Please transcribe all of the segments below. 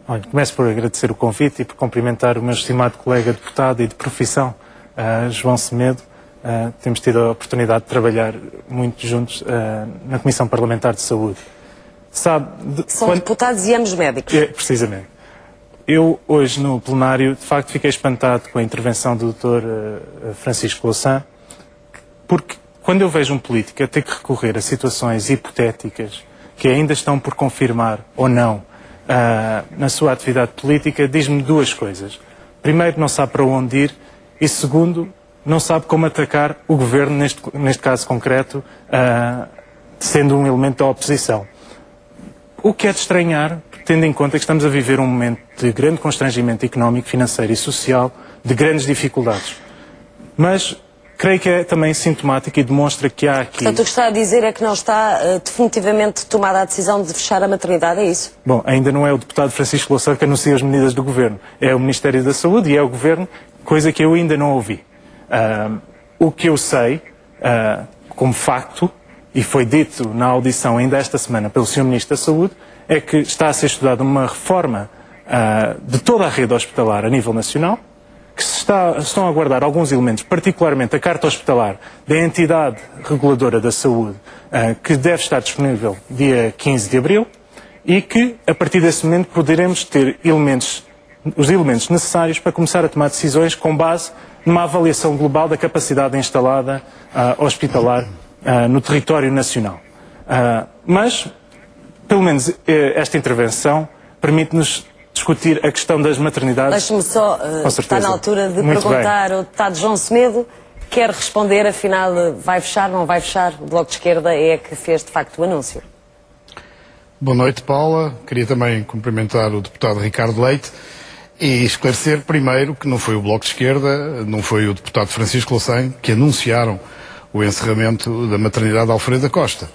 Olha, começo por agradecer o convite e por cumprimentar o meu estimado colega deputado e de profissão, João Semedo. Temos tido a oportunidade de trabalhar muito juntos na Comissão Parlamentar de Saúde. São deputados e ambos médicos. Precisamente. Eu, hoje, no plenário, de facto, fiquei espantado com a intervenção do Dr. Francisco Louçã, porque quando eu vejo um político a ter que recorrer a situações hipotéticas que ainda estão por confirmar ou não na sua atividade política, diz-me duas coisas. Primeiro, não sabe para onde ir e, segundo, não sabe como atacar o governo, neste caso concreto, sendo um elemento da oposição. O que é de estranhar, tendo em conta que estamos a viver um momento de grande constrangimento económico, financeiro e social, de grandes dificuldades. Mas creio que é também sintomático e demonstra que há aqui... Portanto, o que está a dizer é que não está definitivamente tomada a decisão de fechar a maternidade, é isso? Bom, ainda não é o deputado Francisco Louçã que anuncia as medidas do Governo. É o Ministério da Saúde e é o Governo, coisa que eu ainda não ouvi. O que eu sei, como facto, e foi dito na audição ainda esta semana pelo Sr. Ministro da Saúde, é que está a ser estudada uma reforma de toda a rede hospitalar a nível nacional, que estão a aguardar alguns elementos, particularmente a carta hospitalar da entidade reguladora da saúde, que deve estar disponível dia 15 de abril, e que, a partir desse momento, poderemos ter os elementos necessários para começar a tomar decisões com base numa avaliação global da capacidade instalada hospitalar no território nacional. Mas, pelo menos, esta intervenção permite-nos discutir a questão das maternidades. Deixe-me só, está na altura de perguntar ao deputado João Semedo, quer responder, afinal, vai fechar, não vai fechar? O Bloco de Esquerda é que fez, de facto, o anúncio. Boa noite, Paula. Queria também cumprimentar o deputado Ricardo Leite e esclarecer primeiro que não foi o Bloco de Esquerda, não foi o deputado Francisco Louçã que anunciaram o encerramento da maternidade Alfredo da Costa.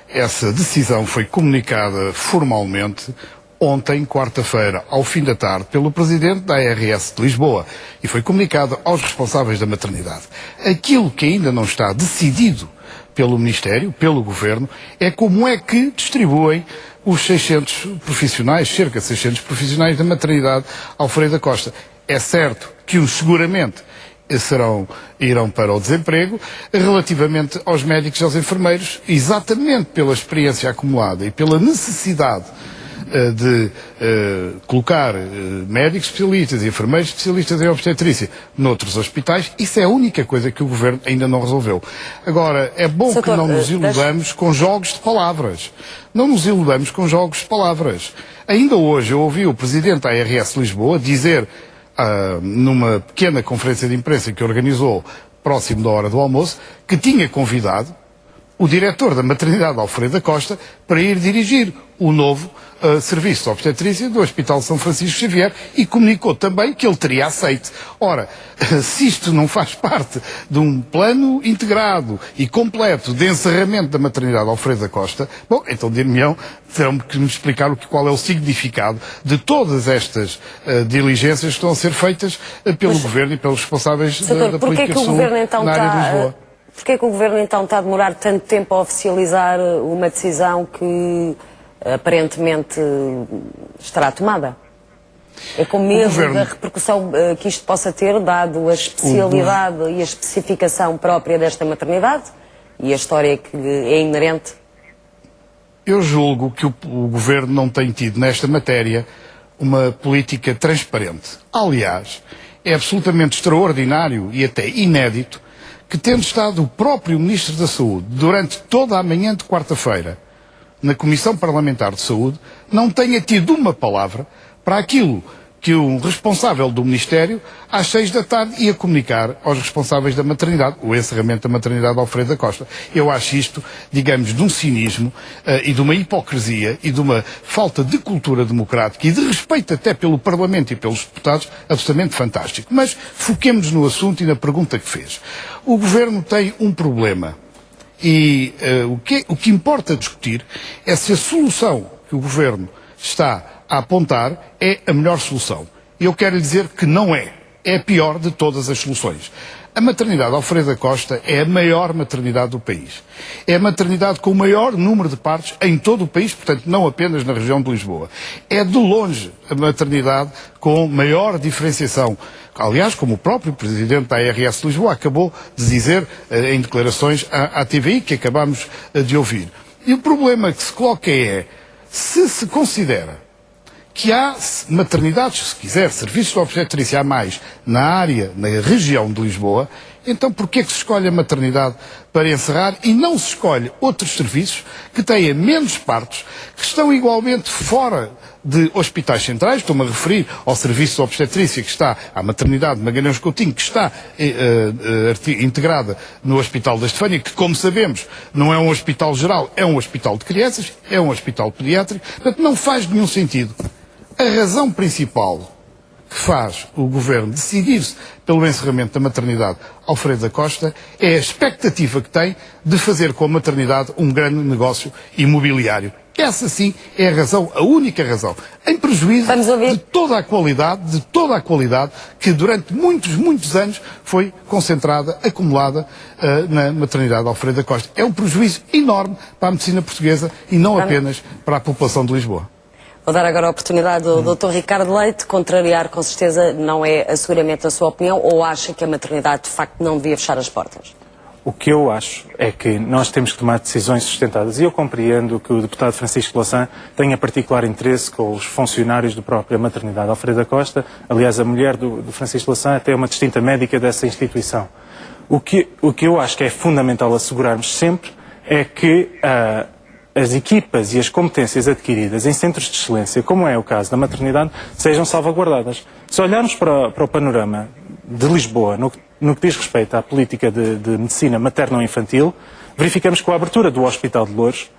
Essa decisão foi comunicada formalmente ontem, quarta-feira, ao fim da tarde, pelo Presidente da ARS de Lisboa e foi comunicado aos responsáveis da maternidade. Aquilo que ainda não está decidido pelo Ministério, pelo Governo, é como é que distribuem os 600 profissionais, cerca de 600 profissionais da maternidade Alfredo da Costa. É certo que uns seguramente irão para o desemprego, relativamente aos médicos e aos enfermeiros, exatamente pela experiência acumulada e pela necessidade de colocar médicos especialistas e enfermeiros especialistas em obstetrícia noutros hospitais, isso é a única coisa que o Governo ainda não resolveu. Agora, é bom que não nos iludamos com jogos de palavras. Não nos iludamos com jogos de palavras. Ainda hoje eu ouvi o Presidente da ARS de Lisboa dizer, numa pequena conferência de imprensa que organizou próximo da hora do almoço, que tinha convidado o diretor da maternidade Alfredo da Costa para ir dirigir o novo serviço de obstetrícia do Hospital São Francisco Xavier e comunicou também que ele teria aceito. Ora, se isto não faz parte de um plano integrado e completo de encerramento da maternidade Alfredo da Costa, bom, então dir-me-ão, terão que me explicar qual é o significado de todas estas diligências que estão a ser feitas pelo Governo e pelos responsáveis da política de saúde na área de Lisboa. Porquê é que o Governo então está a demorar tanto tempo a oficializar uma decisão que aparentemente estará tomada? É com medo da repercussão que isto possa ter, dado a especialidade e a especificação própria desta maternidade e a história que é inerente? Eu julgo que o Governo não tem tido nesta matéria uma política transparente. Aliás, é absolutamente extraordinário e até inédito que, tendo estado o próprio Ministro da Saúde durante toda a manhã de quarta-feira na Comissão Parlamentar de Saúde, não tenha tido uma palavra para aquilo que um responsável do Ministério, às 6 da tarde, ia comunicar aos responsáveis da maternidade, o encerramento da maternidade Alfredo da Costa. Eu acho isto, digamos, de um cinismo e de uma hipocrisia e de uma falta de cultura democrática e de respeito até pelo Parlamento e pelos deputados, absolutamente fantástico. Mas foquemos no assunto e na pergunta que fez. O Governo tem um problema e o que importa discutir é se a solução que o Governo está a apontar é a melhor solução. Eu quero lhe dizer que não é. É a pior de todas as soluções. A maternidade Alfredo da Costa é a maior maternidade do país. É a maternidade com o maior número de partos em todo o país, portanto, não apenas na região de Lisboa. É, de longe, a maternidade com maior diferenciação. Aliás, como o próprio Presidente da ARS de Lisboa acabou de dizer em declarações à TVI, que acabámos de ouvir. E o problema que se coloca é, se considera que há maternidades, se quiser, serviços de obstetrícia a mais na área, na região de Lisboa, então porquê que se escolhe a maternidade para encerrar e não se escolhe outros serviços que têm menos partos, que estão igualmente fora de hospitais centrais? Estou-me a referir ao serviço de obstetrícia que está, à maternidade de Magalhães Coutinho, que está integrada no Hospital da Estefânia, que, como sabemos, não é um hospital geral, é um hospital de crianças, é um hospital pediátrico, portanto não faz nenhum sentido. A razão principal que faz o Governo decidir-se pelo encerramento da maternidade Alfredo da Costa é a expectativa que tem de fazer com a maternidade um grande negócio imobiliário. Essa sim é a razão, a única razão, em prejuízo de toda a qualidade que durante muitos anos foi concentrada, acumulada na maternidade Alfredo da Costa. É um prejuízo enorme para a medicina portuguesa e não apenas para a população de Lisboa. Vou dar agora a oportunidade ao Dr. Ricardo Leite contrariar, com certeza, não é seguramente a sua opinião, ou acha que a maternidade de facto não devia fechar as portas? O que eu acho é que nós temos que tomar decisões sustentadas. E eu compreendo que o deputado Francisco Louçã tenha particular interesse com os funcionários da própria maternidade Alfredo da Costa. Aliás, a mulher do Francisco Louçã até é uma distinta médica dessa instituição. O que eu acho que é fundamental assegurarmos sempre é que as equipas e as competências adquiridas em centros de excelência, como é o caso da maternidade, sejam salvaguardadas. Se olharmos para o panorama de Lisboa, no que diz respeito à política de medicina materno-infantil, verificamos que com a abertura do Hospital de Loures,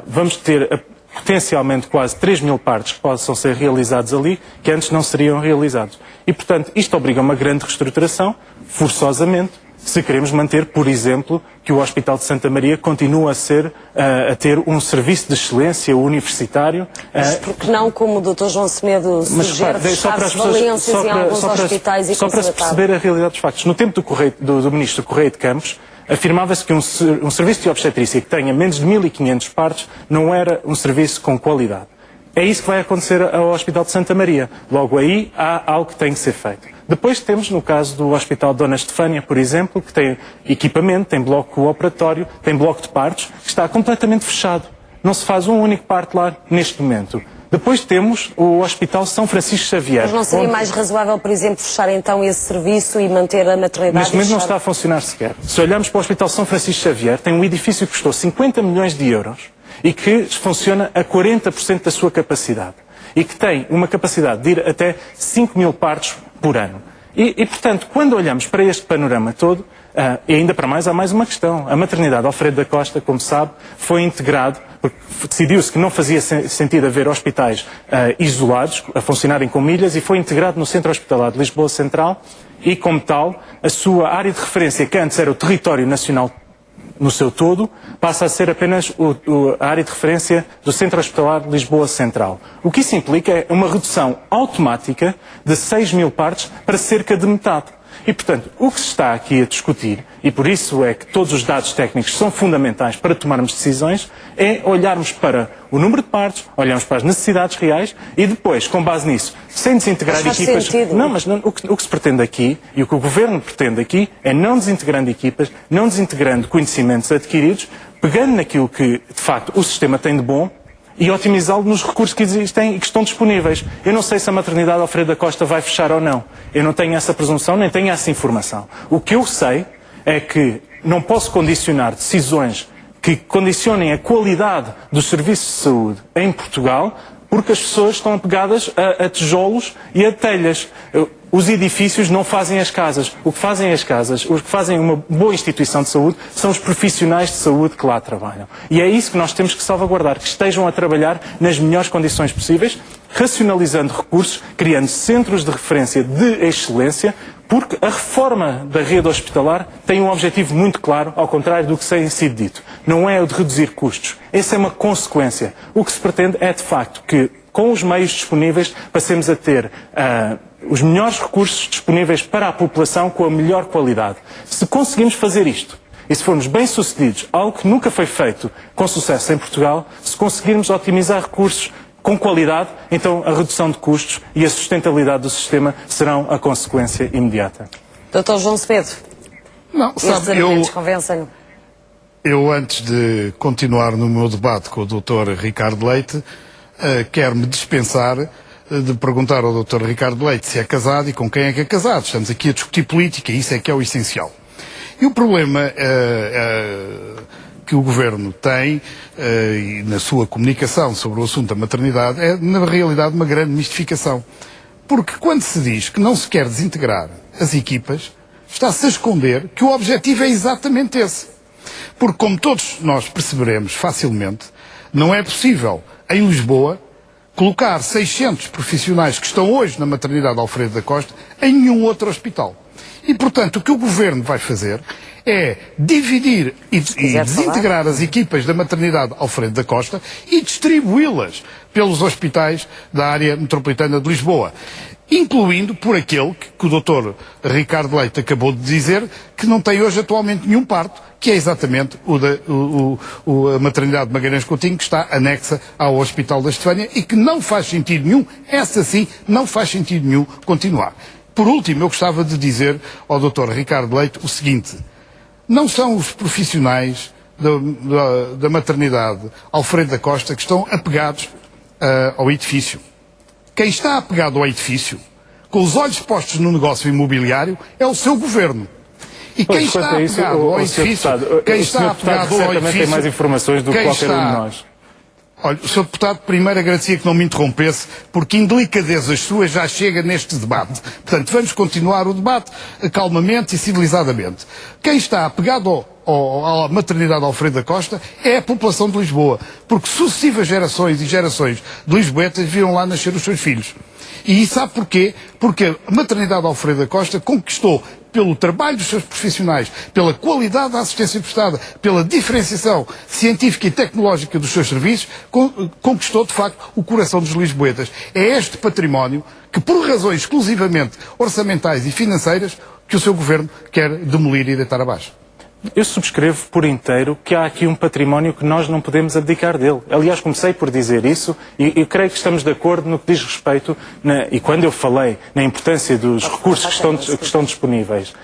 vamos ter potencialmente quase 3.000 partos que possam ser realizados ali, que antes não seriam realizados. E, portanto, isto obriga a uma grande reestruturação, forçosamente, se queremos manter, por exemplo, que o Hospital de Santa Maria continue a ter um serviço de excelência universitário. Mas porque não, como o Dr. João Semedo sugere, fechar-se valências em alguns hospitais e só para se perceber a realidade dos factos. No tempo do Ministro Correia de Campos, afirmava-se que um serviço de obstetrícia que tenha menos de 1.500 partos não era um serviço com qualidade. É isso que vai acontecer ao Hospital de Santa Maria. Logo aí há algo que tem que ser feito. Depois temos, no caso do Hospital Dona Estefânia, por exemplo, que tem equipamento, tem bloco operatório, tem bloco de partos, que está completamente fechado. Não se faz um único parto lá neste momento. Depois temos o Hospital São Francisco Xavier. Mas não seria mais razoável, por exemplo, fechar então esse serviço e manter a maternidade? Neste momento não está a funcionar sequer. Se olharmos para o Hospital São Francisco Xavier, tem um edifício que custou 50 milhões de euros e que funciona a 40% da sua capacidade. E que tem uma capacidade de ir até 5.000 partos por ano. E, portanto, quando olhamos para este panorama todo, e ainda para mais, há mais uma questão. A maternidade Alfredo da Costa, como sabe, foi integrado, porque decidiu-se que não fazia sentido haver hospitais isolados, a funcionarem com milhas, e foi integrado no Centro Hospitalar de Lisboa Central, e, como tal, a sua área de referência, que antes era o território nacional no seu todo, passa a ser apenas a área de referência do Centro Hospitalar de Lisboa Central. O que isso implica é uma redução automática de 6.000 partos para cerca de metade. E, portanto, o que se está aqui a discutir, e por isso é que todos os dados técnicos são fundamentais para tomarmos decisões, é olharmos para o número de partos, olharmos para as necessidades reais e depois, com base nisso, sem desintegrar equipas... Sentido. Não, mas o que se pretende aqui, e o que o Governo pretende aqui, é não desintegrando equipas, não desintegrando conhecimentos adquiridos, pegando naquilo que, de facto, o sistema tem de bom, e otimizá-lo nos recursos que existem e que estão disponíveis. Eu não sei se a maternidade Alfredo da Costa vai fechar ou não. Eu não tenho essa presunção, nem tenho essa informação. O que eu sei é que não posso condicionar decisões que condicionem a qualidade do serviço de saúde em Portugal, porque as pessoas estão apegadas a tijolos e a telhas. Os edifícios não fazem as casas. O que fazem as casas, o que fazem uma boa instituição de saúde, são os profissionais de saúde que lá trabalham. E é isso que nós temos que salvaguardar, que estejam a trabalhar nas melhores condições possíveis, racionalizando recursos, criando centros de referência de excelência, porque a reforma da rede hospitalar tem um objetivo muito claro, ao contrário do que tem sido dito. Não é o de reduzir custos. Essa é uma consequência. O que se pretende é, de facto, que com os meios disponíveis, passemos a ter os melhores recursos disponíveis para a população com a melhor qualidade. Se conseguimos fazer isto, e se formos bem-sucedidos, algo que nunca foi feito com sucesso em Portugal, se conseguirmos otimizar recursos com qualidade, então a redução de custos e a sustentabilidade do sistema serão a consequência imediata. Dr. João Semedo, estes argumentos convencem-no? Eu, antes de continuar no meu debate com o Dr. Ricardo Leite, quero-me dispensar de perguntar ao Dr. Ricardo Leite se é casado e com quem é que é casado. Estamos aqui a discutir política e isso é que é o essencial. E o problema que o Governo tem na sua comunicação sobre o assunto da maternidade é, na realidade, uma grande mistificação. Porque quando se diz que não se quer desintegrar as equipas, está-se a esconder que o objetivo é exatamente esse. Porque, como todos nós perceberemos facilmente, não é possível, em Lisboa, colocar 600 profissionais que estão hoje na maternidade Alfredo da Costa em nenhum outro hospital. E, portanto, o que o Governo vai fazer é dividir e desintegrar as equipas da maternidade Alfredo da Costa e distribuí-las pelos hospitais da área metropolitana de Lisboa. Incluindo por aquele que o Dr. Ricardo Leite acabou de dizer, que não tem hoje atualmente nenhum parto, que é exatamente a maternidade de Magalhães Coutinho, que está anexa ao Hospital da Estefânia e que não faz sentido nenhum, essa sim, não faz sentido nenhum continuar. Por último, eu gostava de dizer ao Dr. Ricardo Leite o seguinte: não são os profissionais da maternidade Alfredo da Costa que estão apegados ao edifício. Quem está apegado ao edifício, com os olhos postos no negócio imobiliário, é o seu Governo. E quem está apegado ao edifício... Quem está apegado ao edifício... tem mais informações do que qualquer um de nós. Olha, o Sr. Deputado, primeiro agradecia que não me interrompesse, porque indelicadezas suas já chega neste debate. Portanto, vamos continuar o debate calmamente e civilizadamente. Quem está apegado à maternidade Alfredo da Costa é a população de Lisboa, porque sucessivas gerações e gerações de lisboetas viram lá nascer os seus filhos. E sabe porquê? Porque a maternidade Alfredo da Costa conquistou, pelo trabalho dos seus profissionais, pela qualidade da assistência prestada, pela diferenciação científica e tecnológica dos seus serviços, conquistou, de facto, o coração dos lisboetas. É este património que, por razões exclusivamente orçamentais e financeiras, que o seu Governo quer demolir e deitar abaixo. Eu subscrevo por inteiro que há aqui um património que nós não podemos abdicar dele. Aliás, comecei por dizer isso e eu creio que estamos de acordo no que diz respeito, e quando eu falei na importância dos recursos que estão disponíveis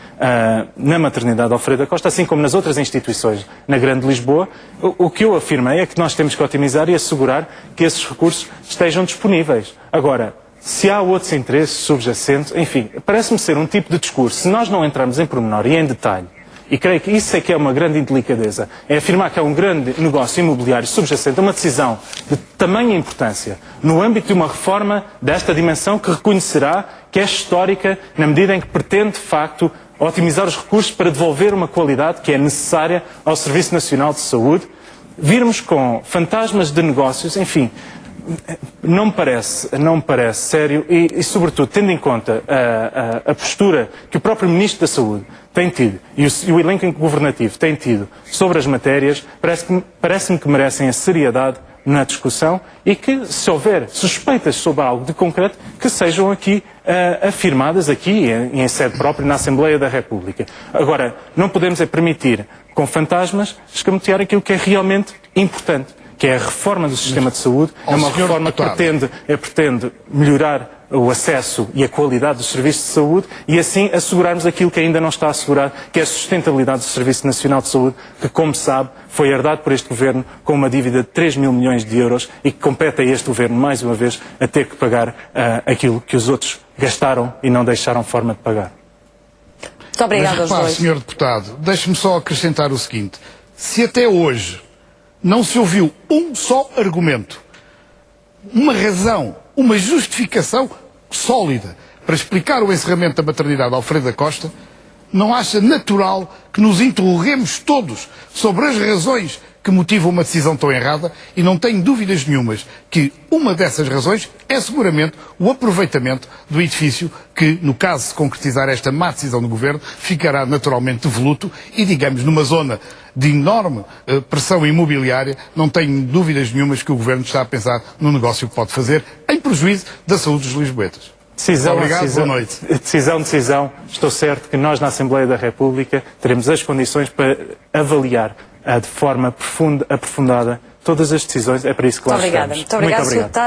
na maternidade Alfredo da Costa, assim como nas outras instituições na Grande Lisboa, o que eu afirmei é que nós temos que otimizar e assegurar que esses recursos estejam disponíveis. Agora, se há outros interesses subjacentes, enfim, parece-me ser um tipo de discurso. Se nós não entrarmos em pormenor e em detalhe, e creio que isso é que é uma grande indelicadeza, é afirmar que é um grande negócio imobiliário subjacente a uma decisão de tamanha importância no âmbito de uma reforma desta dimensão que reconhecerá que é histórica na medida em que pretende, de facto, otimizar os recursos para devolver uma qualidade que é necessária ao Serviço Nacional de Saúde, virmos com fantasmas de negócios, enfim, não me parece sério e sobretudo, tendo em conta a postura que o próprio Ministro da Saúde tem tido e o elenco governativo tem tido sobre as matérias, parece-me que merecem a seriedade na discussão e que, se houver suspeitas sobre algo de concreto, que sejam aqui afirmadas aqui em sede própria na Assembleia da República. Agora, não podemos permitir, com fantasmas, escamotear aquilo que é realmente importante, que é a reforma do sistema de saúde. É uma reforma que pretende melhorar o acesso e a qualidade dos serviços de saúde e assim assegurarmos aquilo que ainda não está assegurado, que é a sustentabilidade do Serviço Nacional de Saúde, que, como sabe, foi herdado por este Governo com uma dívida de 3 mil milhões de euros e que compete a este Governo, mais uma vez, a ter que pagar aquilo que os outros gastaram e não deixaram forma de pagar. Muito obrigado aos dois. Sr. Deputado, deixe-me só acrescentar o seguinte: se até hoje não se ouviu um só argumento, uma razão, uma justificação sólida para explicar o encerramento da maternidade Alfredo da Costa, não acha natural que nos interroguemos todos sobre as razões que motivam uma decisão tão errada e não tenho dúvidas nenhumas que uma dessas razões é seguramente o aproveitamento do edifício que, no caso de se concretizar esta má decisão do Governo, ficará naturalmente devoluto e, digamos, numa zona de enorme pressão imobiliária, não tenho dúvidas nenhumas que o Governo está a pensar no negócio que pode fazer em prejuízo da saúde dos lisboetas. Obrigado, boa noite. Decisão. Estou certo que nós, na Assembleia da República, teremos as condições para avaliar de forma aprofundada todas as decisões. É para isso que lá estamos. Muito obrigada, Sr. Deputado.